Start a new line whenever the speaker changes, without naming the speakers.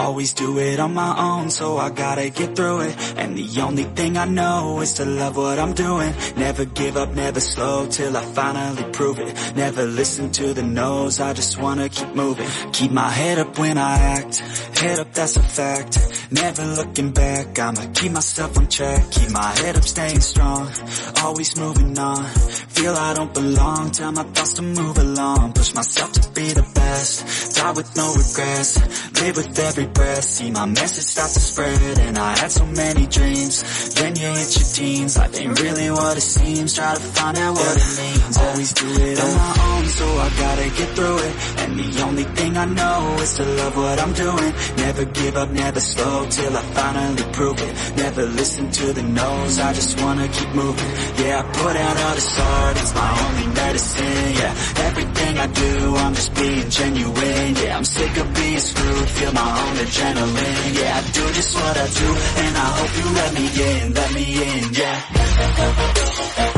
always do it on my own, so I gotta get through it. And the only thing I know is to love what I'm doing. Never give up, never slow, till I finally prove it. Never listen to the no's, I just wanna keep moving. Keep my head up when I act, head up, that's a fact. Never looking back, I'ma keep myself on track. Keep my head up, staying strong, always moving on. Feel I don't belong, tell my thoughts to move along. Push myself to be the best, die with no regrets. Live with every breath, see my message start to spread. And I had so many dreams, then you hit your teens. Life ain't really what it seems, try to find out what it means. Always do it on my own, so I gotta get through it. And the only thing I know is to love what I'm doing. Never give up, never slow, till I finally prove it. Never listen to the no's, I just wanna keep moving. Yeah, I put out all this art, it's my only medicine. Yeah, everything I do, I'm just being genuine. Yeah, I'm sick of being screwed, feel my own adrenaline. Yeah, I do just what I do, and I hope you let me in, yeah.